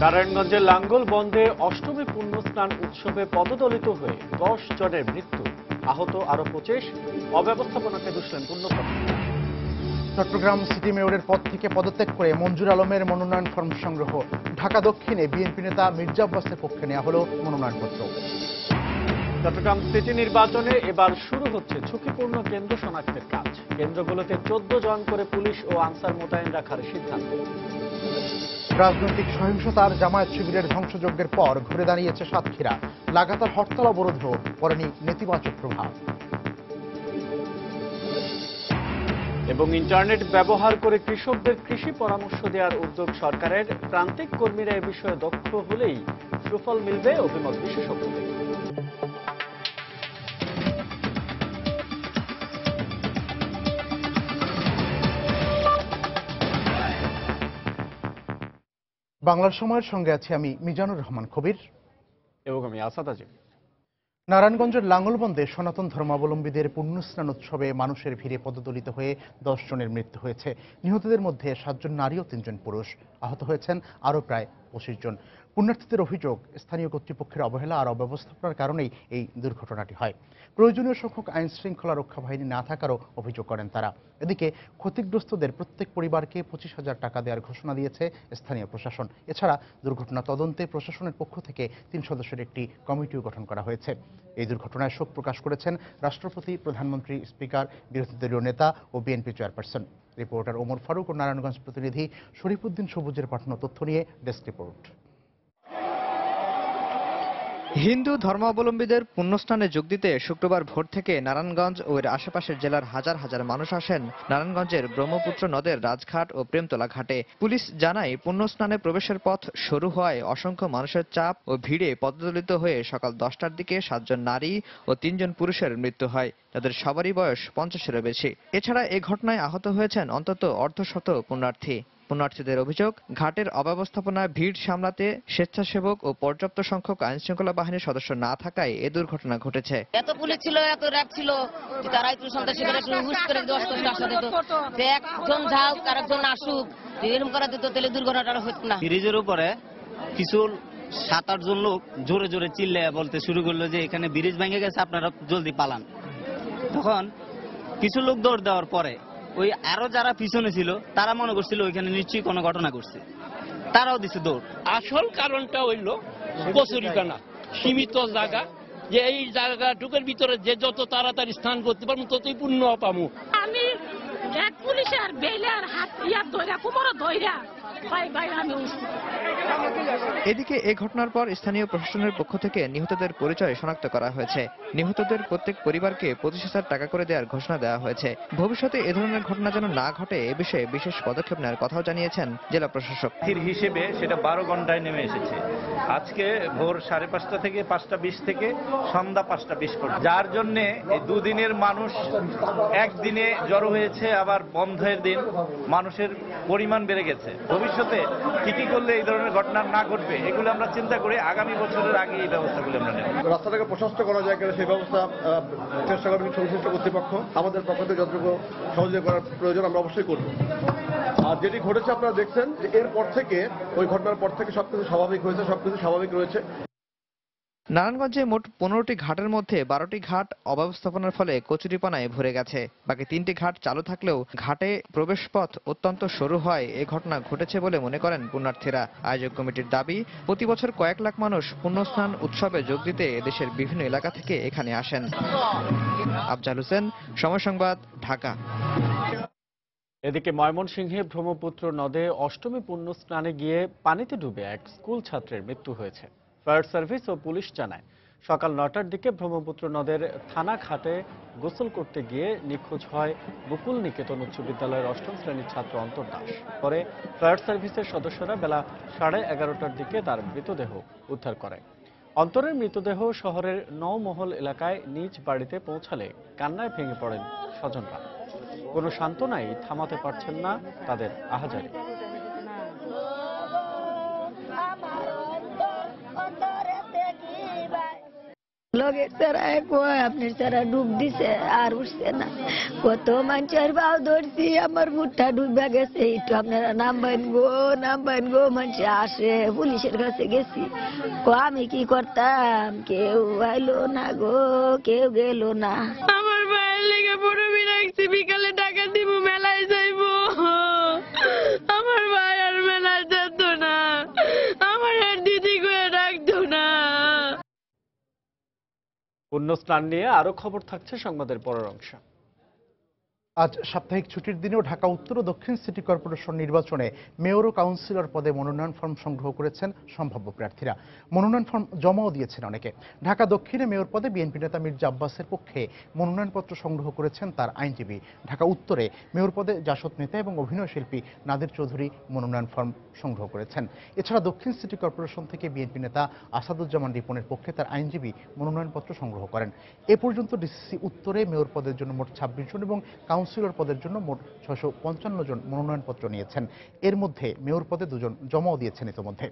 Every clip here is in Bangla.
নারায়ণগঞ্জের লাঙ্গল বন্দে অষ্টমী পুণ্যস্নান উৎসবে পদদলিত হয়ে 10 জনের মৃত্যু, আহত আরো 25। অব্যবস্থাপনাকে দুষলেন পুণ্যকর্মী। চট্টগ্রাম সিটি মেয়রের পদ থেকে পদত্যাগ করে মঞ্জুর আলমের মনোনয়ন ফর্ম সংগ্রহ। ঢাকা দক্ষিণে বিএনপি নেতা মির্জা আব্বাসের পক্ষে নেওয়া হলো মনোনয়নপত্র। চট্টগ্রাম সিটি নির্বাচনে এবার শুরু হচ্ছে ঝুঁকিপূর্ণ কেন্দ্র শনাক্তের কাজ। কেন্দ্রগুলোতে 14 জন করে পুলিশ ও আনসার মোতায়েন রাখার সিদ্ধান্ত। রাজনৈতিক সহিংসতার জামায়াত শিবিরের ধ্বংসযজ্ঞের পর ঘুরে দাঁড়িয়েছে সাতক্ষীরা। লাগাতার হরতাল অবরোধও পড়েনি নেতিবাচক প্রভাব। এবং ইন্টারনেট ব্যবহার করে কৃষকদের কৃষি পরামর্শ দেওয়ার উদ্যোগ সরকারের। প্রান্তিক কর্মীরা এ বিষয়ে দক্ষ হলেই সুফল মিলবে, অভিমত বিশেষজ্ঞদের। বাংলার সময়ের সঙ্গে আছি আমি মিজানুর রহমান কবির এবং আমি আসাদ আজিম। নারায়ণগঞ্জের লাঙ্গলবন্দে সনাতন ধর্মাবলম্বীদের পুণ্যস্নান উৎসবে মানুষের ভিড়ে পদদলিত হয়ে 10 জনের মৃত্যু হয়েছে। নিহতদের মধ্যে 7 জন নারী ও 3 জন পুরুষ। আহত হয়েছেন আরও প্রায় 25 জন। পুণ্যার্থীদের অভিযোগ, স্থানীয় কর্তৃপক্ষের অবহেলা আর অব্যবস্থাপনার কারণেই এই দুর্ঘটনাটি হয়। প্রয়োজনীয় সংখ্যক আইন শৃঙ্খলা রক্ষা বাহিনী না থাকারও অভিযোগ করেন তারা। এদিকে ক্ষতিগ্রস্তদের প্রত্যেক পরিবারকে 25,000 টাকা দেওয়ার ঘোষণা দিয়েছে স্থানীয় প্রশাসন। এছাড়া দুর্ঘটনা তদন্তে প্রশাসনের পক্ষ থেকে 3 সদস্যের একটি কমিটিও গঠন করা হয়েছে। এই দুর্ঘটনায় শোক প্রকাশ করেছেন রাষ্ট্রপতি, প্রধানমন্ত্রী, স্পিকার, বিরোধী দলীয় নেতা ও BNP chairperson. Reporter Omar Faruk ও নারায়ণগঞ্জ প্রতিনিধি শরীফুদ্দিন সবুজের পাঠানো তথ্য নিয়ে ডেস্ক রিপোর্ট। হিন্দু ধর্মাবলম্বীদের পুণ্যস্নানে যোগ দিতে শুক্রবার ভোর থেকে নারায়ণগঞ্জ ও এর আশেপাশের জেলার হাজার হাজার মানুষ আসেন নারায়ণগঞ্জের ব্রহ্মপুত্র নদের রাজঘাট ও প্রেমতলা ঘাটে। পুলিশ জানায়, পুণ্যস্নানে প্রবেশের পথ সরু হওয়ায় অসংখ্য মানুষের চাপ ও ভিড়ে পদদলিত হয়ে সকাল 10টার দিকে 7 জন নারী ও 3 জন পুরুষের মৃত্যু হয়। তাদের সবারই বয়স 50-এরও বেশি। এছাড়া এ ঘটনায় আহত হয়েছেন অন্তত অর্ধশত পুণ্যার্থী। পুণ্যার্থীদের অভিযোগ, ঘাটের অব্যবস্থাপনা, ভিড় সামলাতে স্বেচ্ছাসেবক ও পর্যাপ্ত সংখ্যক আইন শৃঙ্খলা বাহিনীর সদস্য না থাকায় এ দুর্ঘটনা ঘটেছে। এত পুলিশ ছিল, এত র্যাব ছিল, তারা একটু সন্ত্রাসী করে একটু হুশ করে 10 করে আসা দিত। একজন যাও আর একজন আসুক, এরকম করা দিত, তাহলে দুর্ঘটনাটা হতো না। ব্রিজের উপরে কিছু 7-8 জন লোক জোরে জোরে চিল্লে বলতে শুরু করলো যে এখানে ব্রিজ ভেঙে গেছে, আপনারা জলদি পালান। তখন কিছু লোক দৌড় দেওয়ার পরে ওই আরো যারা পিছনে ছিল তারা মনে করছিল ওইখানে নিশ্চয়ই কোনো ঘটনা করছে, তারাও দিছে দৌড়। আসল কারণটা হইল কচুরিপানা, সীমিত জায়গা, যে এই জায়গাটুকুর ভিতরে যে যত তাড়াতাড়ি স্নান করতে পারবো ততই পুণ্য পাবো। আমি এক পুলিশের বেলের হাত ইয়া ধইরা কোমর ধইরা ভাই আমি এদিকে এ ঘটনার পর স্থানীয় প্রশাসনের পক্ষ থেকে নিহতদের পরিচয় শনাক্ত করা হয়েছে। নিহতদের প্রত্যেক পরিবারকে 25,000 টাকা করে দেওয়ার ঘোষণা দেওয়া হয়েছে। ভবিষ্যতে এ ধরনের ঘটনা যেন না ঘটে এ বিষয়ে বিশেষ পদক্ষেপ নেওয়ার কথাও জানিয়েছেন জেলা প্রশাসক। হিসেবে সেটা 12 ঘন্টায় নেমে এসেছে। আজকে ভোর 5:30 থেকে 5:20 থেকে সন্ধ্যা 5:20 পর্যন্ত, যার জন্য এই দুদিনের মানুষ একদিনে জড়ো হয়েছে, আবার বন্ধের দিন মানুষের পরিমাণ বেড়ে গেছে। ভবিষ্যতে কি করলে এই ধরনের ঘটনা না ঘটবে এগুলো আমরা চিন্তা করে আগামী বছরের আগে এই ব্যবস্থাগুলো আমরা নেব। রাস্তাটাকে প্রশস্ত করা যায় কিনা সেই ব্যবস্থা চেষ্টা করবে সংশ্লিষ্ট কর্তৃপক্ষ। আমাদের পক্ষ থেকে যতটুকু সহযোগিতা করার প্রয়োজন আমরা অবশ্যই করব। আর যেটি ঘটেছে আপনারা দেখছেন যে এরপর থেকে, ওই ঘটনার পর থেকে সবকিছু স্বাভাবিক হয়েছে, সবকিছু স্বাভাবিক রয়েছে। নারায়ণগঞ্জে মোট 15টি ঘাটের মধ্যে 12টি ঘাট অব্যবস্থাপনার ফলে কচুরিপানায় ভরে গেছে। বাকি 3টি ঘাট চালু থাকলেও ঘাটে প্রবেশপথ অত্যন্ত সরু হয় এ ঘটনা ঘটেছে বলে মনে করেন পুণ্যার্থীরা। আয়োজক কমিটির দাবি, প্রতি বছর কয়েক লাখ মানুষ পুণ্যস্নান উৎসবে যোগ দিতে দেশের বিভিন্ন এলাকা থেকে এখানে আসেন। আফজাল হোসেন, সময় সংবাদ, ঢাকা। এদিকে ময়মনসিংহে ব্রহ্মপুত্র নদে অষ্টমী পুণ্যস্নানে গিয়ে পানিতে ডুবে এক স্কুল ছাত্রের মৃত্যু হয়েছে। ফায়ার সার্ভিস ও পুলিশ জানায়, সকাল 9টার দিকে ব্রহ্মপুত্র নদের থানা ঘাটে গোসল করতে গিয়ে নিখোঁজ হয় বুকুল নিকেতন উচ্চ বিদ্যালয়ের 8ম শ্রেণীর ছাত্র অন্তর দাস। পরে ফায়ার সার্ভিসের সদস্যরা বেলা 11:30টার দিকে তার মৃতদেহ উদ্ধার করে। অন্তরের মৃতদেহ শহরের নওমহল এলাকায় নিজ বাড়িতে পৌঁছালে কান্নায় ভেঙে পড়েন স্বজনরা। কোনো সান্ত্বনাই থামাতে পারছেন না তাদের আহাজারি। লগে তারা কয় আপনার তারা ডুব দিছে আর উঠছে না, কত মানুষের বাউ ধরছি, আমার বুটটা ডুবে গেছে, একটু আপনারা নামবেন গো মানুষ আসে, পুলিশের কাছে গেছি, আমি কি করতাম, কেউ আইলো না গো, কেউ গেল না। আমার ভাইয়ের লেগে বড়বি রাখছি, বিকালে টাকা দিব, মেলায় যাইবো, আমার ভাই আর মেলায় যেত না, আমার আর দিদি গিয়ে ডাকতো না। পুণ্য স্নান নিয়ে আরো খবর থাকছে সংবাদের পরের অংশে। আজ সাপ্তাহিক ছুটির দিনেও ঢাকা উত্তর ও দক্ষিণ সিটি কর্পোরেশন নির্বাচনে মেয়র ও কাউন্সিলর পদে মনোনয়ন ফর্ম সংগ্রহ করেছেন সম্ভাব্য প্রার্থীরা। মনোনয়ন ফর্ম জমাও দিয়েছেন অনেকে। ঢাকা দক্ষিণে মেয়র পদে বিএনপি নেতা মির্জা আব্বাসের পক্ষে মনোনয়নপত্র সংগ্রহ করেছেন তার আইনজীবী। ঢাকা উত্তরে মেয়র পদে জাসদ নেতা এবং অভিনয় শিল্পী নাদির চৌধুরী মনোনয়ন ফর্ম সংগ্রহ করেছেন। এছাড়া দক্ষিণ সিটি কর্পোরেশন থেকে বিএনপি নেতা আসাদুজ্জামান রিপনের পক্ষে তার আইনজীবী মনোনয়নপত্র সংগ্রহ করেন। এ পর্যন্ত ডিসিসি উত্তরে মেয়র পদের জন্য মোট 26 জন এবং কাউন্সিলর পদের জন্য মোট 655 জন মনোনয়নপত্র নিয়েছেন। এর মধ্যে মেয়র পদে 2 জন জমাও দিয়েছেন ইতিমধ্যে।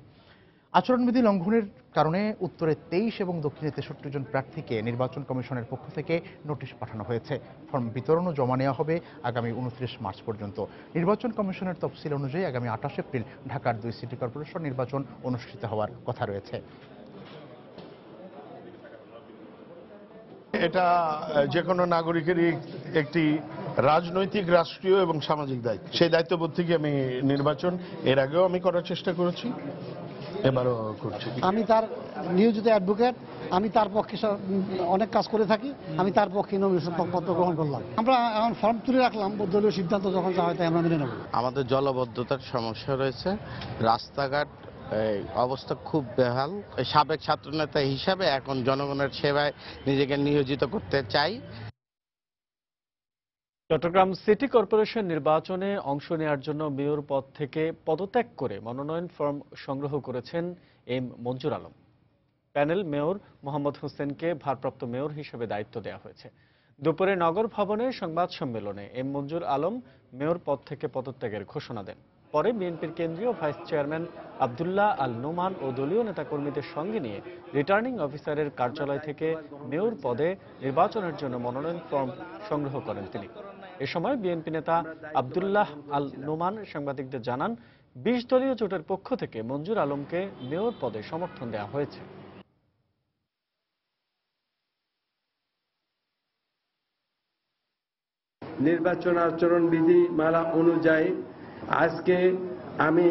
আচরণবিধি লঙ্ঘনের কারণে উত্তরে 23 এবং দক্ষিণে 63 জন প্রার্থীকে নির্বাচন কমিশনের পক্ষ থেকে নোটিশ পাঠানো হয়েছে। ফর্ম বিতরণ ও জমা নেওয়া হবে আগামী 29 মার্চ পর্যন্ত। নির্বাচন কমিশনের তফসিল অনুযায়ী আগামী 28 এপ্রিল ঢাকার 2 সিটি কর্পোরেশন নির্বাচন অনুষ্ঠিত হওয়ার কথা রয়েছে। এটা যে কোনো নাগরিকেরই একটি রাজনৈতিক, রাষ্ট্রীয় এবং সামাজিক দায়িত্ব। সেই দায়িত্ববোধ থেকে আমি নির্বাচন এর আগেও আমি করার চেষ্টা করেছি, এবারও করছি। আমি তার নিয়োজিত অ্যাডভোকেট, আমি তার পক্ষে অনেক কাজ করে থাকি, আমি তার পক্ষে নমিনেশন পত্র গ্রহণ করলাম। আমরা এখন ফর্ম তুলে রাখলাম, দলীয় সিদ্ধান্ত যখন যা হয় তাই আমরা মেনে নেব। আমাদের জলবদ্ধতার সমস্যা রয়েছে, রাস্তাঘাট অবস্থা খুব বেহাল। সাবেক ছাত্রনেতা হিসাবে এখন জনগণের সেবায় নিজেকে নিয়োজিত করতে চাই। চট্টগ্রাম সিটি কর্পোরেশন নির্বাচনে অংশ নেওয়ার জন্য মেয়র পদ থেকে পদত্যাগ করে মনোনয়ন ফর্ম সংগ্রহ করেছেন এম মঞ্জুর আলম। প্যানেল মেয়র মোহাম্মদ হোসেনকে ভারপ্রাপ্ত মেয়র হিসেবে দায়িত্ব দেওয়া হয়েছে। দুপুরে নগর ভবনে সংবাদ সম্মেলনে এম মঞ্জুর আলম মেয়র পদ থেকে পদত্যাগের ঘোষণা দেন। পরে বিএনপির কেন্দ্রীয় ভাইস চেয়ারম্যান আব্দুল্লাহ আল নোমান ও দলীয় নেতাকর্মীদের সঙ্গে নিয়ে রিটার্নিং অফিসারের কার্যালয় থেকে মেয়র পদে নির্বাচনের জন্য মনোনয়ন ফর্ম সংগ্রহ করেন তিনি। এ সময় বিএনপি নেতা আব্দুল্লাহ আল নোমান সাংবাদিকদের জানান, 20 দলীয় জোটের পক্ষ থেকে মঞ্জুর আলমকে মেয়র পদে সমর্থন দেওয়া হয়েছে। নির্বাচন আচরণ বিধি মালা অনুযায়ী আজকে আমি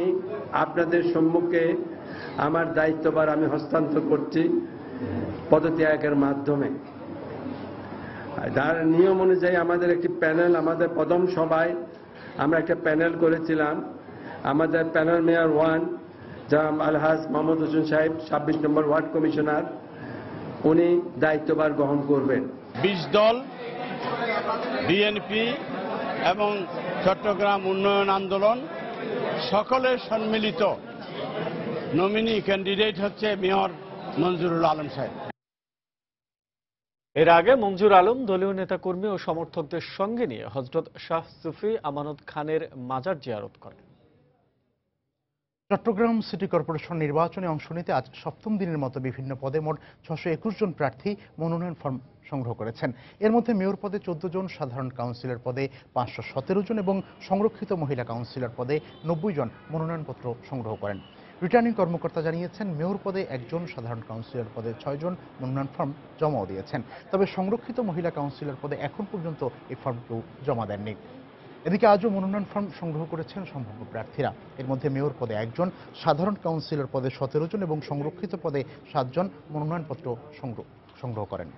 আপনাদের সম্মুখে আমার দায়িত্বভার আমি হস্তান্তর করছি পদত্যাগের মাধ্যমে। তার নিয়ম অনুযায়ী আমাদের একটি প্যানেল, আমাদের প্রথম সভায় আমরা একটা প্যানেল করেছিলাম। আমাদের প্যানেল মেয়র 1 জনাব আলহাজ মোহাম্মদ হোসেন সাহেব, 26 নম্বর ওয়ার্ড কমিশনার, উনি দায়িত্বভার গ্রহণ করবেন। 20 দল, বিএনপি এবং চট্টগ্রাম উন্নয়ন আন্দোলন সকলের সম্মিলিত নমিনি ক্যান্ডিডেট হচ্ছে মেয়র মঞ্জুরুল আলম সাহেব। এর আগে মঞ্জুর আলম দলীয় নেতাকর্মী ও সমর্থকদের সঙ্গে নিয়ে হযরত শাহ সুফি আমানত খানের মাজার জিয়ারত করেন। চট্টগ্রাম সিটি কর্পোরেশন নির্বাচনে অংশ নিতে আজ 7ম দিনের মতো বিভিন্ন পদে মোট 621 জন প্রার্থী মনোনয়ন ফর্ম সংগ্রহ করেছেন। এর মধ্যে মেয়র পদে 14 জন, সাধারণ কাউন্সিলর পদে 517 জন এবং সংরক্ষিত মহিলা কাউন্সিলর পদে 90 জন মনোনয়নপত্র সংগ্রহ করেন। রিটার্নিং কর্মকর্তা জানিয়েছেন, মেয়র পদে 1 জন, সাধারণ কাউন্সিলর পদে 6 জন মনোনয়ন ফর্ম জমাও দিয়েছেন। তবে সংরক্ষিত মহিলা কাউন্সিলর পদে এখন পর্যন্ত এই ফর্ম কেউ জমা দেননি। এদিকে আজও মনোনয়ন ফর্ম সংগ্রহ করেছেন সম্ভাব্য প্রার্থীরা। এর মধ্যে মেয়র পদে 1 জন, সাধারণ কাউন্সিলর পদে 17 জন এবং সংরক্ষিত পদে 7 জন মনোনয়নপত্র সংগ্রহ করেন।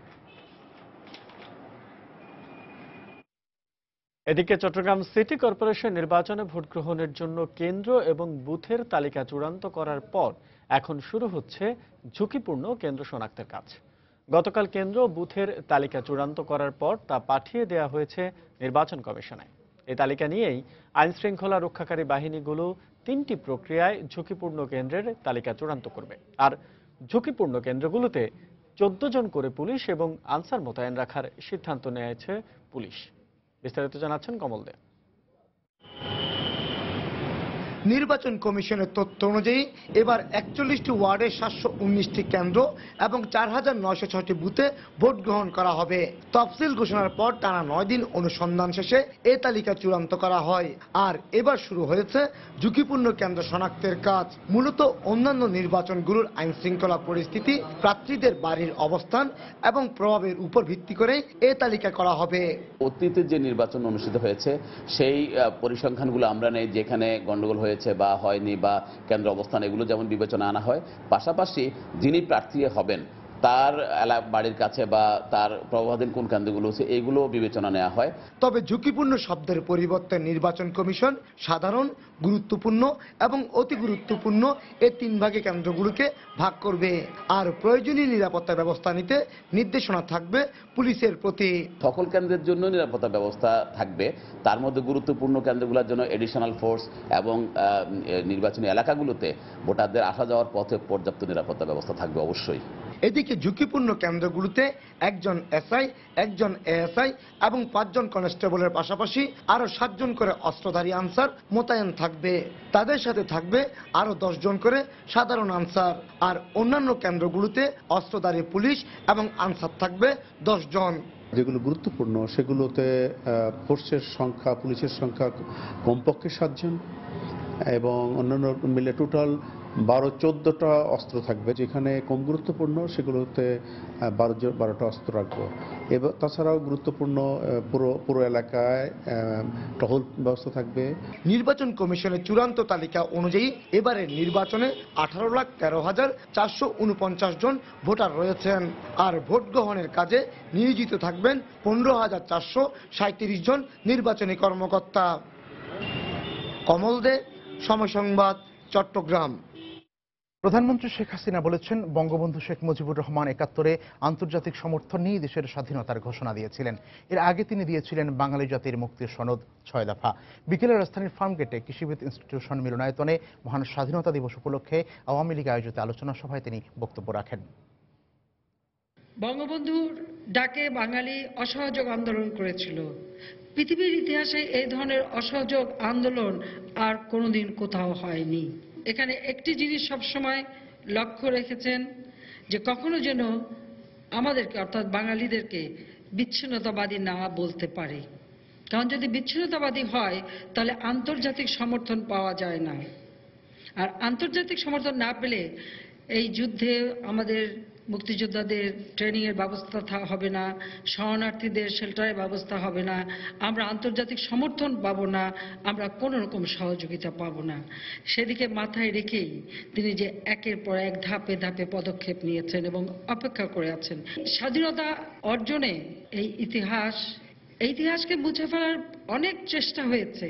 এদিকে চট্টগ্রাম সিটি কর্পোরেশন নির্বাচনে ভোট গ্রহণের জন্য কেন্দ্র এবং বুথের তালিকা চূড়ান্ত করার পর এখন শুরু হচ্ছে ঝুঁকিপূর্ণ কেন্দ্র শনাক্তের কাজ। গতকাল কেন্দ্র বুথের তালিকা চূড়ান্ত করার পর তা পাঠিয়ে দেওয়া হয়েছে নির্বাচন কমিশনে। এই তালিকা নিয়েই আইন শৃঙ্খলা রক্ষাকারী বাহিনীগুলো 3টি প্রক্রিয়ায় ঝুঁকিপূর্ণ কেন্দ্রের তালিকা চূড়ান্ত করবে। আর ঝুঁকিপূর্ণ কেন্দ্রগুলোতে 14 জন করে পুলিশ এবং আনসার মোতায়েন রাখার সিদ্ধান্ত নিয়েছে পুলিশ। বিস্তারিত জানাচ্ছেন কমল দে। নির্বাচন কমিশনের তথ্য অনুযায়ী এবার 41টি ওয়ার্ডে 719টি কেন্দ্র এবং 4906টি বুথে ভোট গ্রহণ করা হবে। তফসিল ঘোষণার পর টানা 9 দিন অনুসন্ধান শেষে এই তালিকা চূড়ান্ত করা হয়। আর এবার শুরু হয়েছে ঝুঁকিপূর্ণ কেন্দ্র শনাক্তের কাজ। মূলত অন্যান্য নির্বাচনগুলোর আইন শৃঙ্খলা পরিস্থিতি, প্রার্থীদের বাড়ির অবস্থান এবং প্রভাবের উপর ভিত্তি করে এই তালিকা করা হবে। অতীতে যে নির্বাচন অনুষ্ঠিত হয়েছে সেই পরিসংখ্যানগুলো আমরা নেই, যেখানে গন্ডগোল হয়েছে বা হয়নি বা কেন্দ্র অবস্থান, এগুলো যেমন বিবেচনা আনা হয়, পাশাপাশি যিনি প্রার্থী হবেন তার বাড়ির কাছে বা তার প্রভাবাধীন কোন কেন্দ্রগুলো আছে এগুলো বিবেচনা নেওয়া হয়। তবে ঝুঁকিপূর্ণ শব্দের পরিবর্তে নির্বাচন কমিশন সাধারণ, গুরুত্বপূর্ণ এবং অতি গুরুত্বপূর্ণ এই 3 ভাগে কেন্দ্রগুলোকে ভাগ করবে। আর প্রয়োজনীয় নিরাপত্তা ব্যবস্থা নিতে নির্দেশনা থাকবে পুলিশের প্রতি। সকল কেন্দ্রের জন্য নিরাপত্তা ব্যবস্থা থাকবে, তার মধ্যে গুরুত্বপূর্ণ কেন্দ্রগুলোর জন্য এডিশনাল ফোর্স এবং নির্বাচনী এলাকাগুলোতে ভোটারদের আসা যাওয়ার পথে পর্যাপ্ত নিরাপত্তা ব্যবস্থা থাকবে অবশ্যই। এদিকে ঝুঁকিপূর্ণ কেন্দ্রগুলোতে একজন এসআই, একজন এএসআই এবং 5 জন কনস্টেবলের পাশাপাশি আরো 7 জন করে অস্ত্রধারী আনসার মোতায়েন থাকবে। তাদের সাথে থাকবে আরো 10 জন করে সাধারণ আনসার। আর অন্যান্য কেন্দ্রগুলোতে অস্ত্রধারী পুলিশ এবং আনসার থাকবে 10 জন। যেগুলো গুরুত্বপূর্ণ সেগুলোতে ফোর্সের সংখ্যা, পুলিশের সংখ্যা কমপক্ষে 7 জন এবং অন্যান্য মিলে টোটাল 12-14টা অস্ত্র থাকবে। যেখানে কম গুরুত্বপূর্ণ সেগুলোতে 12টা অস্ত্র রাখবো। এবার তাছাড়াও গুরুত্বপূর্ণ পুরো এলাকায় টহল ব্যবস্থা থাকবে। নির্বাচন কমিশনের চূড়ান্ত তালিকা অনুযায়ী এবারের নির্বাচনে 18,13,449 জন ভোটার রয়েছেন। আর ভোট গ্রহণের কাজে নিয়োজিত থাকবেন 15,437 জন নির্বাচনী কর্মকর্তা। কমল দে, সময় সংবাদ, চট্টগ্রাম। প্রধানমন্ত্রী শেখ হাসিনা বলেছেন, বঙ্গবন্ধু শেখ মুজিবুর রহমান 71-এ আন্তর্জাতিক সমর্থন নিয়ে দেশের স্বাধীনতার ঘোষণা দিয়েছিলেন। এর আগে তিনি দিয়েছিলেন বাঙালি জাতির মুক্তির সনদ 6 দফা। বিকেলে রাজধানীর ফার্মগেটে কৃষিবিদ ইনস্টিটিউশন মিলনায়তনে মহান স্বাধীনতা দিবস উপলক্ষে আওয়ামী লীগ আয়োজিত আলোচনা সভায় তিনি বক্তব্য রাখেন। বঙ্গবন্ধুর ডাকে বাঙালি অসহযোগ আন্দোলন করেছিল। পৃথিবীর ইতিহাসে এই ধরনের অসহযোগ আন্দোলন আর কোনোদিন কোথাও হয়নি। এখানে একটি জিনিস সবসময় লক্ষ্য রেখেছেন যে কখনো যেন আমাদেরকে অর্থাৎ বাঙালিদেরকে বিচ্ছিন্নতাবাদী না বলতে পারে। কারণ যদি বিচ্ছিন্নতাবাদী হয় তাহলে আন্তর্জাতিক সমর্থন পাওয়া যায় না। আর আন্তর্জাতিক সমর্থন না পেলে এই যুদ্ধে আমাদের মুক্তিযোদ্ধাদের ট্রেনিংয়ের ব্যবস্থা হবে না, শরণার্থীদের শেল্টারের ব্যবস্থা হবে না, আমরা আন্তর্জাতিক সমর্থন পাবো না, আমরা কোনো রকম সহযোগিতা পাবো না। সেদিকে মাথায় রেখেই তিনি যে একের পর এক ধাপে ধাপে পদক্ষেপ নিয়েছেন এবং অপেক্ষা করে আছেন। স্বাধীনতা অর্জনে এই ইতিহাসকে মুছে ফেলার অনেক চেষ্টা হয়েছে,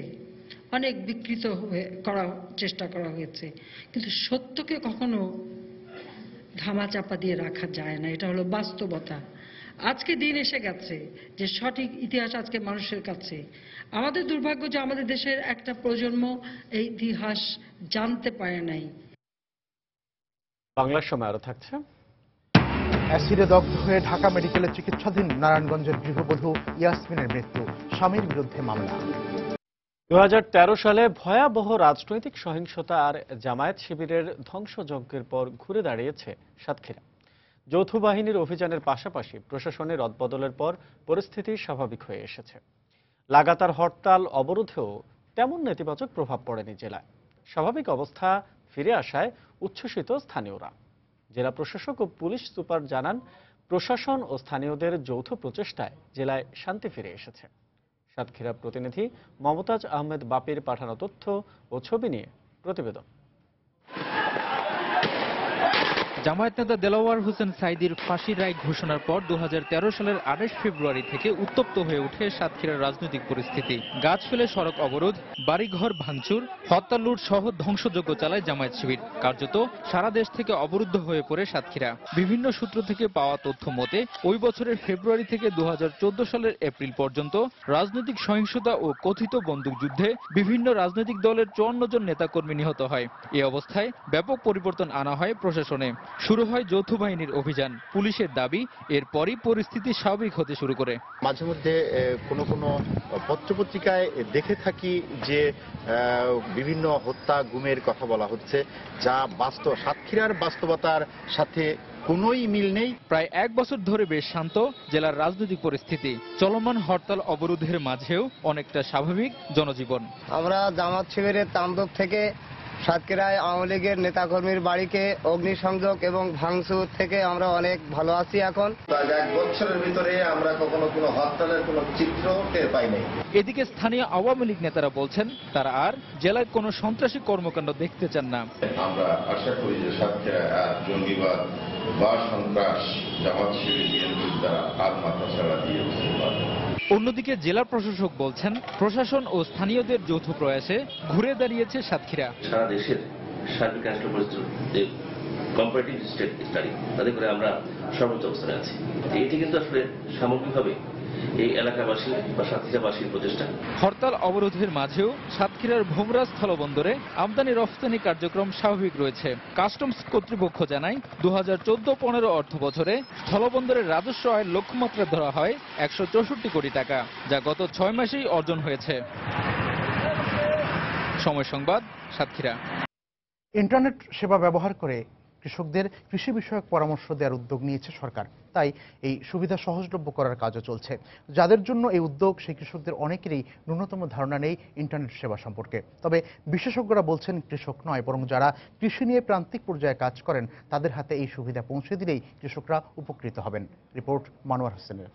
অনেক বিকৃত করার চেষ্টা করা হয়েছে, কিন্তু সত্যকে কখনো ধামাচাপা দিয়ে রাখা যায় না। এটা হলো বাস্তবতা। আজকে দিন এসে গেছে যে সঠিক ইতিহাস আজকে মানুষের কাছে। আমাদের দুর্ভাগ্য যে আমাদের দেশের একটা প্রজন্ম এই ইতিহাস জানতে পারে নাই। বাংলার সময় আরো থাকছে। অ্যাসিডে দগ্ধ হয়ে ঢাকা মেডিকেলে চিকিৎসাধীন নারায়ণগঞ্জের গৃহবধূ ইয়াসমিনের মৃত্যু, স্বামীর বিরুদ্ধে মামলা। 2013 সালে ভয়াবহ রাজনৈতিক সহিংসতা আর জামায়াত শিবিরের ধ্বংসযজ্ঞের পর ঘুরে দাঁড়িয়েছে সাতক্ষীরা। যৌথ বাহিনীর অভিযানের পাশাপাশি প্রশাসনের রদবদলের পর পরিস্থিতি স্বাভাবিক হয়ে এসেছে। লাগাতার হরতাল অবরোধেও তেমন নেতিবাচক প্রভাব পড়েনি জেলায়। স্বাভাবিক অবস্থা ফিরে আসায় উচ্ছ্বসিত স্থানীয়রা। জেলা প্রশাসক ও পুলিশ সুপার জানান, প্রশাসন ও স্থানীয়দের যৌথ প্রচেষ্টায় জেলায় শান্তি ফিরে এসেছে। সাতক্ষীরা প্রতিনিধি মমতাজ আহমেদ বাপির পাঠানো তথ্য ও ছবি নিয়ে প্রতিবেদন। জামায়াত নেতা দেলাওয়ার হোসেন সাইদির ফাঁসির রায় ঘোষণার পর 2013 সালের 28 ফেব্রুয়ারি থেকে উত্তপ্ত হয়ে ওঠে সাতক্ষীরার রাজনৈতিক পরিস্থিতি। গাছ ফেলে সড়ক অবরোধ, বাড়িঘর ভাঙচুর, হত্যা লুট সহ ধ্বংসযজ্ঞ চালায় জামায়াত শিবির। কার্যত সারা দেশ থেকে অবরুদ্ধ হয়ে পড়ে সাতক্ষীরা। বিভিন্ন সূত্র থেকে পাওয়া তথ্য মতে ওই বছরের ফেব্রুয়ারি থেকে 2014 সালের এপ্রিল পর্যন্ত রাজনৈতিক সহিংসতা ও কথিত বন্দুকযুদ্ধে বিভিন্ন রাজনৈতিক দলের 54 জন নেতাকর্মী নিহত হয়। এ অবস্থায় ব্যাপক পরিবর্তন আনা হয় প্রশাসনে। শুরু হয় যৌথ বাহিনীর অভিযান। পুলিশের দাবি এরপরই পরিস্থিতি স্বাভাবিক হতে শুরু করে। মাঝে মধ্যে কোনো কোনো পত্রপত্রিকায় দেখে থাকি যে বিভিন্ন হত্যা গুমের কথা বলা হচ্ছে, যা বাস্তব সাতক্ষীরার বাস্তবতার সাথে কোনোই মিল নেই। প্রায় 1 বছর ধরে বেশ শান্ত জেলার রাজনৈতিক পরিস্থিতি। চলমান হরতাল অবরোধের মাঝেও অনেকটা স্বাভাবিক জনজীবন। আমরা জামাত শিবিরের তাণ্ডব থেকে সাতক্ষীরায় আওয়ামী লীগের নেতাকর্মীর বাড়িকে অগ্নিসংযোগ এবং ভাঙচুর থেকে আমরা অনেক ভালো আছি। এখন 1 বছরের ভিতরে আমরা কখনো কোনো হরতালের কোনো চিত্র টের পাই নাই। এদিকে স্থানীয় আওয়ামী লীগ নেতারা বলছেন তারা আর জেলায় কোনো সন্ত্রাসী কর্মকাণ্ড দেখতে চান না। আমরা আশা করি যে সাতক্ষীরা আর জঙ্গিবাদ বা সন্ত্রাস জামাত শিবির বিএনপির দ্বারা আর মাথা ছাড়া দিয়ে উঠতে পারবে। অন্যদিকে জেলা প্রশাসক বলছেন প্রশাসন ও স্থানীয়দের যৌথ প্রয়াসে ঘুরে দাঁড়িয়েছে সাতক্ষীরা। সারা দেশের সার্বিক রাষ্ট্র পরিস্থিতি কম্পারেটিভ স্টাডি তাদের করে আমরা সর্বোচ্চ অবস্থানে আছি। এটি কিন্তু আসলে সামগ্রিকভাবে এই এলাকাবাসী বা সাতক্ষীরাবাসীর প্রচেষ্টা। হরতাল অবরোধের মাঝেও সাতক্ষীরার ভোমরা স্থলবন্দরে আমদানি রফতানি কার্যক্রম স্বাভাবিক রয়েছে। কাস্টমস কর্তৃপক্ষ জানায় 2014-15 অর্থ বছরে স্থলবন্দরের রাজস্ব আয়ের লক্ষ্যমাত্রা ধরা হয় 164 কোটি টাকা, যা গত 6 মাসেই অর্জন হয়েছে। সময় সংবাদ, সাতক্ষীরা। ইন্টারনেট সেবা ব্যবহার করে কৃষকদের কৃষি বিষয়ক পরামর্শ দেওয়ার উদ্যোগ নিয়েছে সরকার। তাই এই সুবিধা সহজলভ্য করার কাজও চলছে। যাদের জন্য এই উদ্যোগ, সেই কৃষকদের অনেকেরই ন্যূনতম ধারণা নেই ইন্টারনেট সেবা সম্পর্কে। তবে বিশেষজ্ঞরা বলছেন কৃষক নয়, বরং যারা কৃষি নিয়ে প্রান্তিক পর্যায়ে কাজ করেন তাদের হাতে এই সুবিধা পৌঁছে দিলেই কৃষকরা উপকৃত হবেন। রিপোর্ট মানোয়ার হোসেনের।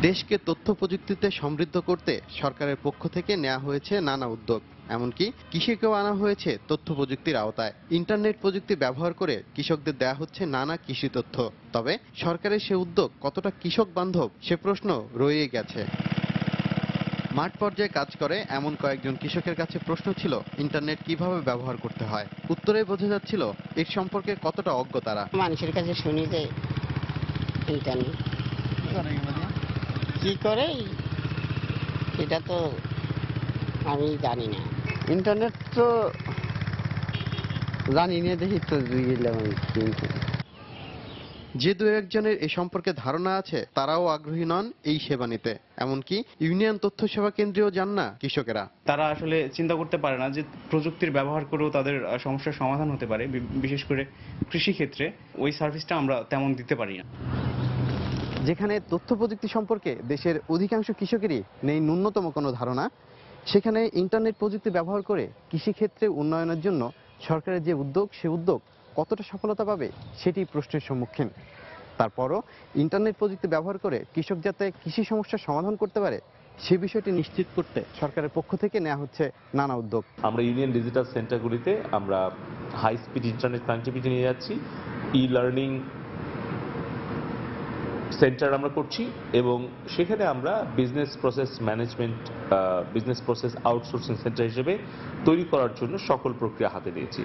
দেশকে তথ্য প্রযুক্তিতে সমৃদ্ধ করতে সরকারের পক্ষ থেকে নেওয়া হয়েছে নানা উদ্যোগ। এমনকি কৃষিকেও আনা হয়েছে তথ্য প্রযুক্তির আওতায়। ইন্টারনেট প্রযুক্তি ব্যবহার করে কৃষকদের দেয়া হচ্ছে নানা কৃষি তথ্য। তবে সরকারের সে উদ্যোগ কতটা কৃষক বান্ধব সে প্রশ্ন রয়ে গেছে। মাঠ পর্যায়ে কাজ করে এমন কয়েকজন কৃষকের কাছে প্রশ্ন ছিল ইন্টারনেট কিভাবে ব্যবহার করতে হয়। উত্তরে বোঝা যাচ্ছিল এর সম্পর্কে কতটা অজ্ঞ তারা। মানুষের কাছে শুনি যে ইন্টারনেট কি করে, এটা তো আমি জানি না। ইন্টারনেট তো জানি না, দেখি তো যে দু একজনের এ সম্পর্কে ধারণা আছে তারাও আগ্রহী নন এই সেবা নিতে। এমনকি ইউনিয়ন তথ্য সেবা কেন্দ্রেও যান না কৃষকেরা। তারা আসলে চিন্তা করতে পারে না যে প্রযুক্তির ব্যবহার করেও তাদের সমস্যার সমাধান হতে পারে। বিশেষ করে কৃষি ক্ষেত্রে ওই সার্ভিসটা আমরা তেমন দিতে পারি না। যেখানে তথ্য প্রযুক্তি সম্পর্কে দেশের অধিকাংশ কৃষকেরই নেই ন্যূনতম কোনো ধারণা, সেখানে ইন্টারনেট প্রযুক্তি ব্যবহার করে কৃষিক্ষেত্রে উন্নয়নের জন্য সরকারের যে উদ্যোগ, সে উদ্যোগ কতটা সফলতা পাবে সেটি প্রশ্নের সম্মুখীন। তারপরও ইন্টারনেট প্রযুক্তি ব্যবহার করে কৃষক যাতে কৃষি সমস্যার সমাধান করতে পারে সে বিষয়টি নিশ্চিত করতে সরকারের পক্ষ থেকে নেওয়া হচ্ছে নানা উদ্যোগ। আমরা ইউনিয়ন ডিজিটাল সেন্টারগুলিতে আমরা হাই স্পিড ইন্টারনেট কানেক্টিভিটি নিয়ে যাচ্ছি, ই লার্নিং সেন্টার আমরা করছি এবং সেখানে আমরা business process management, business process outsourcing centre হিসেবে তৈরি করার জন্য সকল প্রক্রিয়া হাতে নিয়েছি।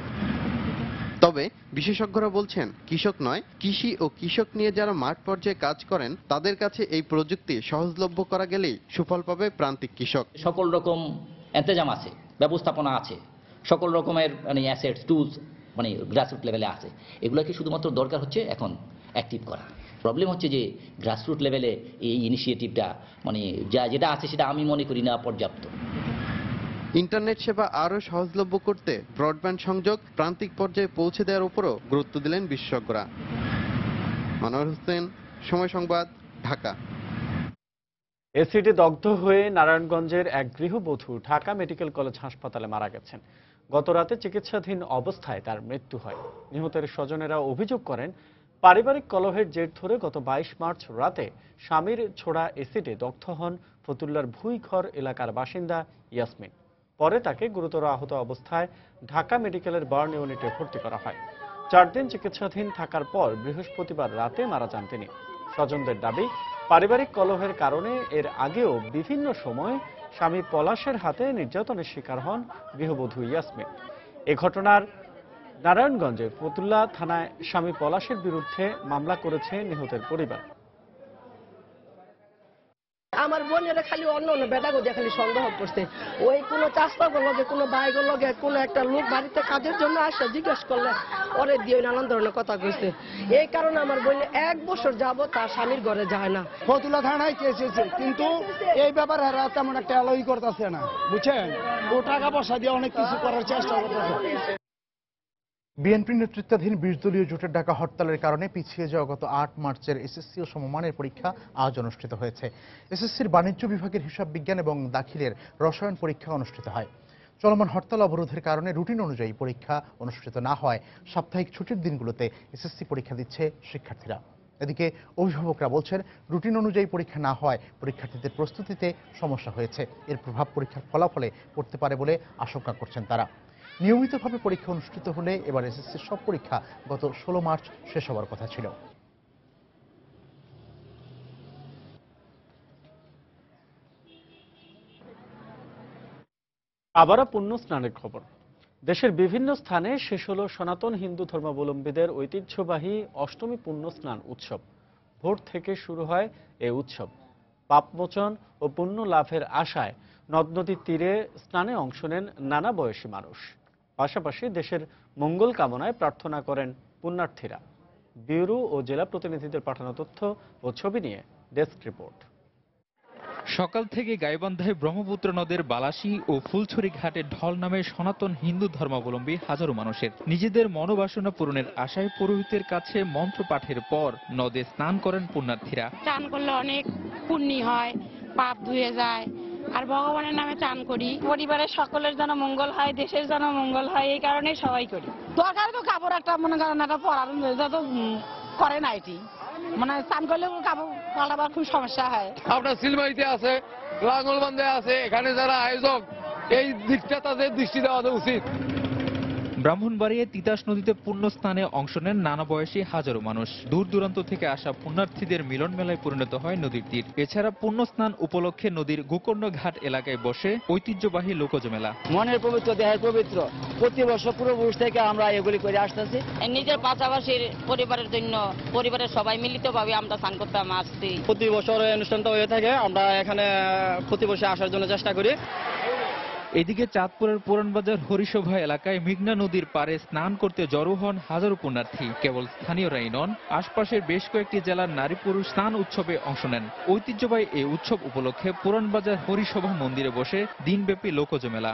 তবে বিশেষজ্ঞরা বলছেন কৃষক নয়, কৃষি ও কৃষক নিয়ে যারা মাঠ পর্যায়ে কাজ করেন তাদের কাছে এই প্রযুক্তি সহজলভ্য করা গেলেই সুফল পাবে প্রান্তিক কৃষক। সকল রকম এন্তেজাম আছে, ব্যবস্থাপনা আছে, সকল রকমের অ্যাসেটস টুলস গ্রাসরুট লেভেলে আছে। এগুলোকে শুধুমাত্র দরকার হচ্ছে এখন অ্যাক্টিভ করা। প্রবলেম হচ্ছে যে গ্রাসরুট লেভেলে এই ইনিশিয়েটিভটা যেটা আছে সেটা আমি মনে করি না পর্যাপ্ত। ইন্টারনেট সেবা আরও সহজলভ্য করতে ব্রডব্যান্ড সংযোগ প্রান্তিক পর্যায়ে পৌঁছে দেওয়ার উপরও গুরুত্ব দিলেন বিশেষজ্ঞরা। মানোয়ার হোসেন, সময় সংবাদ, ঢাকা। এসিডে দগ্ধ হয়ে নারায়ণগঞ্জের এক গৃহবধূ ঢাকা মেডিকেল কলেজ হাসপাতালে মারা গেছেন। গতরাতে চিকিৎসাধীন অবস্থায় তার মৃত্যু হয়। নিহতের স্বজনেরা অভিযোগ করেন পারিবারিক কলহের জের ধরে গত 22 মার্চ রাতে স্বামীর ছোড়া এসিডে দগ্ধ হন ফতুল্লার ভুইঘর এলাকার বাসিন্দা ইয়াসমিন। পরে তাকে গুরুতর আহত অবস্থায় ঢাকা মেডিকেলের বার্ন ইউনিটে ভর্তি করা হয়। 4 দিন চিকিৎসাধীন থাকার পর বৃহস্পতিবার রাতে মারা যান তিনি। স্বজনদের দাবি, পারিবারিক কলহের কারণে এর আগেও বিভিন্ন সময় স্বামী পলাশের হাতে নির্যাতনের শিকার হন গৃহবধূ ইয়াসমিন। এ ঘটনার নারায়ণগঞ্জের ফতুল্লা থানায় স্বামী পলাশের বিরুদ্ধে মামলা করেছে নিহতের পরিবার। আমার বোনের খালি অন্য অন্য বেটাগো দিয়ে খালি সন্দেহ করছে। ওই কোনো চাষবাগর লগে কোনো বাইগর লগে কোনো একটা লোক বাড়িতে কাজের জন্য আসে জিজ্ঞেস করলে ওরে দিয়ে নানান ধরনের কথা কইছে। এই কারণে আমার বোন 1 বছর যাবত তার স্বামীর ঘরে যায় না। ফতুল্লা থানায় কেস হয়েছে, কিন্তু এই ব্যাপারে এরা তেমন একটা অ্যালোই করতেছে না, বুঝছেন? ও টাকা পয়সা দিয়ে অনেক কিছু করার চেষ্টা করতেছে। বিএনপি নেতৃত্বাধীন 20 দলীয় জোটের ডাকা হরতালের কারণে পিছিয়ে যাওয়া গত 8 মার্চের এসএসসি ও সমমানের পরীক্ষা আজ অনুষ্ঠিত হয়েছে। এসএসসির বাণিজ্য বিভাগের হিসাব বিজ্ঞান এবং দাখিলের রসায়ন পরীক্ষা অনুষ্ঠিত হয়। চলমান হরতাল অবরোধের কারণে রুটিন অনুযায়ী পরীক্ষা অনুষ্ঠিত না হয় সাপ্তাহিক ছুটির দিনগুলোতে এসএসসি পরীক্ষা দিচ্ছে শিক্ষার্থীরা। এদিকে অভিভাবকরা বলছেন, রুটিন অনুযায়ী পরীক্ষা না হওয়ায় পরীক্ষার্থীদের প্রস্তুতিতে সমস্যা হয়েছে। এর প্রভাব পরীক্ষার ফলাফলে পড়তে পারে বলে আশঙ্কা করছেন তারা। নিয়মিতভাবে পরীক্ষা অনুষ্ঠিত হলে এবার এসএসসির সব পরীক্ষা গত 16 মার্চ শেষ হওয়ার কথা ছিল। আবারও পুণ্য স্নানের খবর। দেশের বিভিন্ন স্থানে শেষ হলো সনাতন হিন্দু ধর্মাবলম্বীদের ঐতিহ্যবাহী অষ্টমী পুণ্য স্নান উৎসব। ভোর থেকে শুরু হয় এই উৎসব। পাপমোচন ও পুণ্য লাভের আশায় নদ নদীর তীরে স্নানে অংশ নেন নানা বয়সী মানুষ। পাশাপাশি দেশের মঙ্গল কামনায় প্রার্থনা করেন পুণ্যার্থীরা। ব্যুরো ও জেলা প্রতিনিধিদের পাঠানো তথ্য ও ছবি নিয়ে ডেস্ক রিপোর্ট। সকাল থেকে গাইবান্ধায় ব্রহ্মপুত্র নদের বালাসী ও ফুলছড়ি ঘাটে ঢল নামে সনাতন হিন্দু ধর্মাবলম্বী হাজারো মানুষের। নিজেদের মনোবাসনা পূরণের আশায় পুরোহিতের কাছে মন্ত্র পাঠের পর নদে স্নান করেন পুণ্যার্থীরা। চান করলে অনেক পুণ্য হয়, পাপ ধুয়ে যায়, আর ভগবানের নামে চান করি। পরিবারের সকলের যেন মঙ্গল হয়, দেশের যেন মঙ্গল হয়, এই কারণে সবাই করি। দরকার তো কাপড় একটা মনে করেন একটা পরার তো করে না, এটি মানে স্নান করলে কাপড় পাল্টাবার খুব সমস্যা হয়। আপনার সিলমারিতে আছে, লাঙ্গলবান্ধে আছে, এখানে যারা আয়োজক এই দিকটা তাদের দৃষ্টি দেওয়া উচিত। ব্রাহ্মণবাড়িয়ায় তিতাস নদীতে পুণ্য স্নানে অংশ নেন নানা বয়সী হাজারো মানুষ। দূর দূরান্ত থেকে আসা পুণ্যার্থীদের মিলন মেলায় পরিণত হয় নদীর তীর। এছাড়া পুণ্য স্নান উপলক্ষে নদীর গোকর্ণ ঘাট এলাকায় বসে ঐতিহ্যবাহী লোকজ মেলা। মনের পবিত্র, দেহের পবিত্র, প্রতি বছর পূর্বপুরুষ থেকে আমরা এগুলি করে আসতেছি। নিজের পাশাপাশি পরিবারের জন্য, পরিবারের সবাই মিলিতভাবে আমরা স্নান করতে আসছি। প্রতি বছর অনুষ্ঠানটা হয়ে থাকে, আমরা এখানে প্রতি বছর আসার জন্য চেষ্টা করি। এদিকে চাঁদপুরের পুরানবাজার হরিশোভা এলাকায় মেঘনা নদীর পাড়ে স্নান করতে জড়ো হন হাজারো পুণ্যার্থী। কেবল স্থানীয়রাই নন, আশপাশের বেশ কয়েকটি জেলার নারী পুরুষ স্নান উৎসবে অংশ নেন। ঐতিহ্যবাহী এই উৎসব উপলক্ষে পুরানবাজার হরিশোভা মন্দিরে বসে দিনব্যাপী লোকজ মেলা।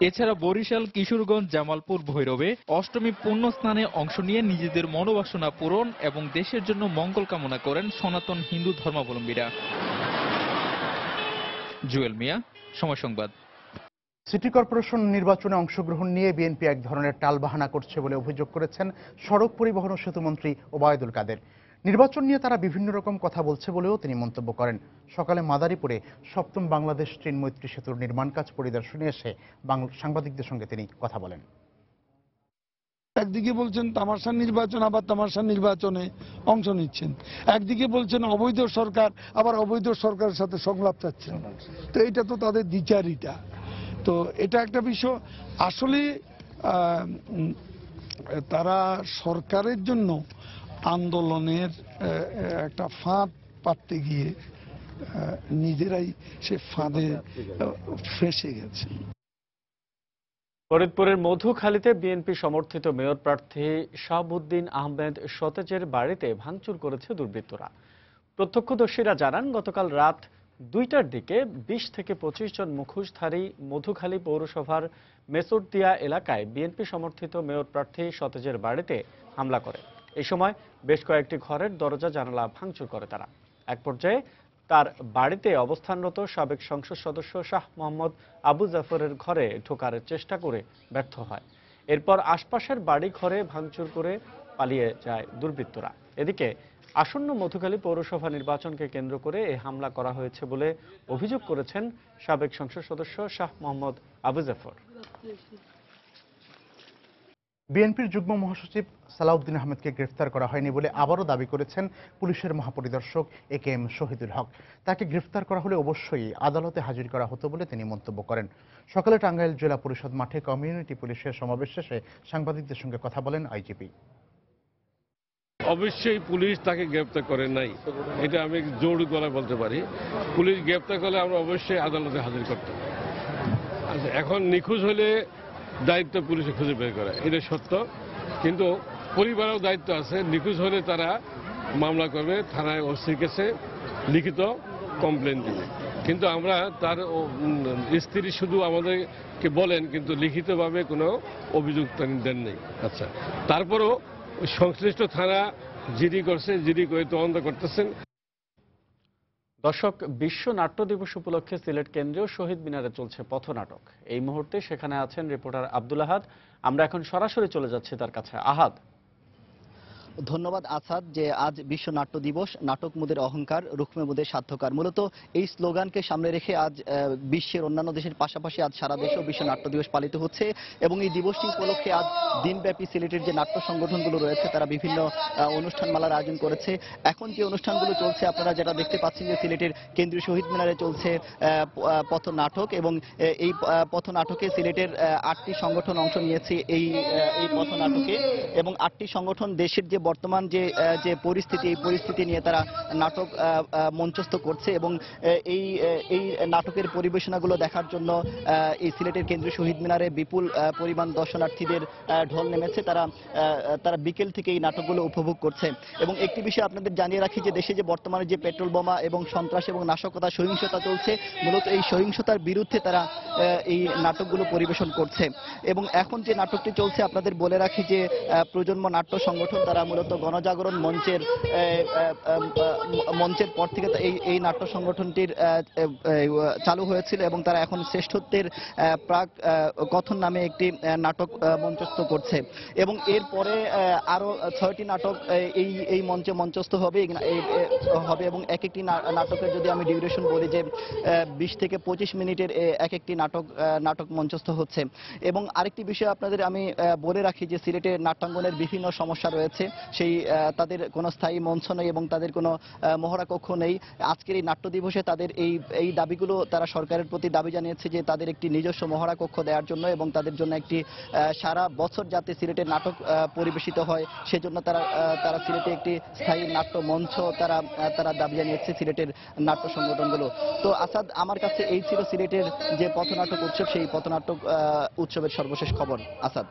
এছাড়া বরিশাল, কিশোরগঞ্জ, জামালপুর, ভৈরবে অষ্টমী পুণ্য স্নানে অংশ নিয়ে নিজেদের মনোবাসনা পূরণ এবং দেশের জন্য মঙ্গল কামনা করেন সনাতন হিন্দু ধর্মাবলম্বীরা। জুয়েল মিয়া, সময় সংবাদ। সিটি কর্পোরেশন নির্বাচনে অংশগ্রহণ নিয়ে বিএনপি এক ধরনের টালবাহানা করছে বলে অভিযোগ করেছেন সড়ক পরিবহন ও সেতুমন্ত্রী ওবায়দুল কাদের। নির্বাচন নিয়ে তারা বিভিন্ন রকম কথা বলছে বলেও তিনি মন্তব্য করেন। সকালে মাদারীপুরে ৭ম বাংলাদেশ চীন মৈত্রী সেতুর নির্মাণ কাজ পরিদর্শনে এসে সাংবাদিকদের সঙ্গে তিনি কথা বলেন। একদিকে বলছেন তামাশা নির্বাচন, আবার তামাশা নির্বাচনে অংশ নিচ্ছেন। একদিকে বলছেন অবৈধ সরকার, আবার অবৈধ সরকারের সাথে সংলাপ চাচ্ছেন। তো এটা তো তাদের দ্বিচারিতা। তো এটা একটা বিষয়। আসলে তারা সরকারের জন্য আন্দোলনের একটা ফাঁদ পাততে গিয়ে নিজেরাই সে ফাঁদে ফেঁসে গেছে। ফরিদপুরের মধুখালীতে বিএনপি সমর্থিত মেয়র প্রার্থী শাহাবুদ্দিন আহমেদ সতেজের বাড়িতে ভাঙচুর করেছে দুর্বৃত্তরা। প্রত্যক্ষদর্শীরা জানান, গতকাল রাত 2টার দিকে 20 থেকে 25 জন মুখোশধারী মধুখালী পৌরসভার মেসোরদিয়া এলাকায় বিএনপি সমর্থিত মেয়র প্রার্থী সতেজের বাড়িতে হামলা করে। এই সময় বেশ কয়েকটি ঘরের দরজা জানালা ভাঙচুর করে তারা। এক পর্যায়ে তার বাড়িতে অবস্থানরত সাবেক সংসদ সদস্য শাহ মোহাম্মদ আবু জাফরের ঘরে ঢোকার চেষ্টা করে ব্যর্থ হয়। এরপর আশপাশের বাড়ি ঘরে ভাঙচুর করে পালিয়ে যায় দুর্বৃত্তরা। এদিকে আসন্ন মধুখালী পৌরসভা নির্বাচনকে কেন্দ্র করে এই হামলা করা হয়েছে বলে অভিযোগ করেছেন সাবেক সংসদ সদস্য শাহ মোহাম্মদ আবু জাফর। বিএনপির যুগ্ম মহাসচিব সালাউদ্দিন আহমেদকে গ্রেফতার করা হয়নি বলে আবারও দাবি করেছেন পুলিশের মহাপরিদর্শক AKM শহীদুল হক। তাকে গ্রেফতার করা হলে অবশ্যই আদালতে হাজির করা হতো বলে তিনি মন্তব্য করেন। সকালে টাঙ্গাইল জেলা পরিষদ মাঠে কমিউনিটি পুলিশের সমাবেশ শেষে সাংবাদিকদের সঙ্গে কথা বলেন আইজিপি। অবশ্যই পুলিশ তাকে গ্রেপ্তার করে নাই, এটা আমি জোর গলায় বলতে পারি। পুলিশ গ্রেপ্তার করলে আমরা অবশ্যই আদালতে হাজির করতাম। আচ্ছা, এখন নিখোঁজ হলে দায়িত্ব পুলিশে খুঁজে বের করা, এটা সত্য, কিন্তু পরিবারেও দায়িত্ব আছে। নিখোঁজ হলে তারা মামলা করবে, থানায় ওসির কাছে লিখিত কমপ্লেন দিবে, কিন্তু আমরা তার স্ত্রী শুধু আমাদেরকে বলেন, কিন্তু লিখিতভাবে কোনো অভিযোগ দেন নেই। আচ্ছা, তারপরও সংশ্লিষ্ট থানা জিডি করছে, জিডি করে তদন্ত করতেছেন। দর্শক, বিশ্ব নাট্য দিবস উপলক্ষে সিলেট কেন্দ্রীয় শহীদ মিনারে চলছে পথনাটক। এই মুহূর্তে সেখানে আছেন রিপোর্টার আব্দুল আহাদ। আমরা এখন সরাসরি চলে যাচ্ছি তার কাছে। আহাদ। ধন্যবাদ আসাদ। যে আজ বিশ্ব নাট্য দিবস, নাটক মুদের অহংকার, রুখমে মুদের সাধ্যকার, মূলত এই স্লোগানকে সামনে রেখে আজ বিশ্বের অন্যান্য দেশের পাশাপাশি আজ সারা দেশেও বিশ্ব নাট্য দিবস পালিত হচ্ছে। এবং এই দিবসটি উপলক্ষে আজ দিনব্যাপী সিলেটের যে নাট্য সংগঠনগুলো রয়েছে তারা বিভিন্ন অনুষ্ঠানমালার আয়োজন করেছে। এখন যে অনুষ্ঠানগুলো চলছে আপনারা যেটা দেখতে পাচ্ছেন যে সিলেটের কেন্দ্রীয় শহীদ মিনারে চলছে পথনাটক, এবং এই পথনাটকে সিলেটের 8টি সংগঠন অংশ নিয়েছে এই পথনাটকে, এবং 8টি সংগঠন দেশের যে বর্তমান যে পরিস্থিতি, এই পরিস্থিতি নিয়ে তারা নাটক মঞ্চস্থ করছে। এবং এই নাটকের পরিবেশনাগুলো দেখার জন্য এই সিলেটের কেন্দ্রীয় শহীদ মিনারে বিপুল পরিমাণ দর্শনার্থীদের ঢল নেমেছে। তারা বিকেল থেকে এই নাটকগুলো উপভোগ করছে। এবং একটি বিষয় আপনাদের জানিয়ে রাখি যে দেশে যে বর্তমানে যে পেট্রোল বোমা এবং সন্ত্রাস এবং নাশকতা, সহিংসতা চলছে, মূলত এই সহিংসতার বিরুদ্ধে তারা এই নাটকগুলো পরিবেশন করছে। এবং এখন যে নাটকটি চলছে আপনাদের বলে রাখি যে প্রজন্ম নাট্য সংগঠন তারা মূলত গণজাগরণ মঞ্চের পর থেকে এই নাট্য সংগঠনটির চালু হয়েছিল, এবং তারা এখন শ্রেষ্ঠত্বের প্রাক কথন নামে একটি নাটক মঞ্চস্থ করছে। এবং এরপরে আরো 6টি নাটক এই মঞ্চে মঞ্চস্থ হবে, এবং এক একটি নাটকের যদি আমি ডিউরেশন বলি যে 20 থেকে 25 মিনিটের এক একটি নাটক মঞ্চস্থ হচ্ছে। এবং আরেকটি বিষয় আপনাদের আমি বলে রাখি যে সিলেটের নাট্যাঙ্গনের বিভিন্ন সমস্যা রয়েছে, সেই তাদের কোনো স্থায়ী মঞ্চ নেই এবং তাদের কোনো মহড়া কক্ষ নেই। আজকের এই নাট্য দিবসে তাদের এই দাবিগুলো তারা সরকারের প্রতি দাবি জানিয়েছে যে তাদের একটি নিজস্ব মহড়া কক্ষ দেওয়ার জন্য, এবং তাদের জন্য একটি সারা বছর যাতে সিলেটের নাটক পরিবেশিত হয় সেজন্য তারা সিলেটে একটি স্থায়ী নাট্য মঞ্চ তারা দাবি জানিয়েছে সিলেটের নাট্য সংগঠনগুলো। তো আসাদ, আমার কাছে এই ছিল সিলেটের যে পথনাটক উৎসব, সেই পথনাটক উৎসবের সর্বশেষ খবর। আসাদ।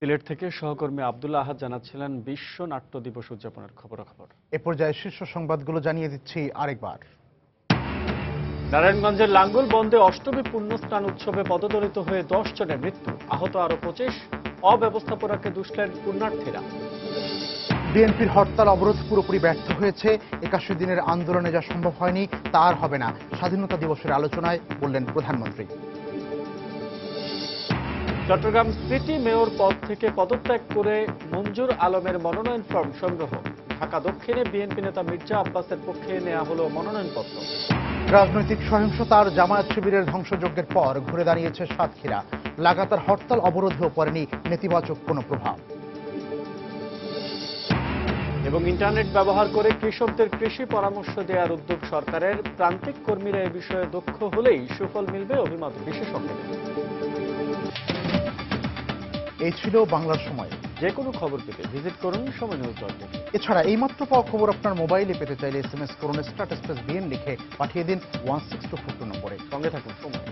সিলেট থেকে সহকর্মী আব্দুল্লাহ আহাদ জানাচ্ছিলেন বিশ্ব নাট্য দিবস উদযাপনের খবর। এ পর্যায়ে শীর্ষ সংবাদগুলো জানিয়ে দিচ্ছি আরেকবার। নারায়ণগঞ্জের লাঙ্গল বন্দে অষ্টমী পুণ্যস্নান উৎসবে পদদলিত হয়ে 10 জনের মৃত্যু, আহত আরো 25। অব্যবস্থাপনাকে দুষলেন পুণ্যার্থীরা। বিএনপির হরতাল অবরোধ পুরোপুরি ব্যর্থ হয়েছে। 81 দিনের আন্দোলনে যা সম্ভব হয়নি তা আর হবে না, স্বাধীনতা দিবসের আলোচনায় বললেন প্রধানমন্ত্রী। চট্টগ্রাম সিটি মেয়র পদ থেকে পদত্যাগ করে মঞ্জুর আলমের মনোনয়ন ফর্ম সংগ্রহ। ঢাকা দক্ষিণে বিএনপি নেতা মির্জা আব্বাসের পক্ষে নেওয়া হলো মনোনয়নপত্র। রাজনৈতিক সহিংসতার জামায়াত শিবিরের ধ্বংসযজ্ঞের পর ঘুরে দাঁড়িয়েছে সাতক্ষীরা। লাগাতার হরতাল অবরোধেও পড়েনি নেতিবাচক কোনো প্রভাব। এবং ইন্টারনেট ব্যবহার করে কৃষকদের কৃষি পরামর্শ দেওয়ার উদ্যোগ সরকারের। প্রান্তিক কর্মীরা এ বিষয়ে দক্ষ হলেই সুফল মিলবে, অভিমত বিশেষজ্ঞদের। এই ছিল বাংলার সময়। যে কোনো খবর পেতে ভিজিট করুন সময় নিউজ ডট নেট। এছাড়া এইমাত্র পাওয়া খবর আপনার মোবাইলে পেতে চাইলে SMS করুন *BN লিখে পাঠিয়ে দিন 16242 নম্বরে। সঙ্গে থাকুন সময়।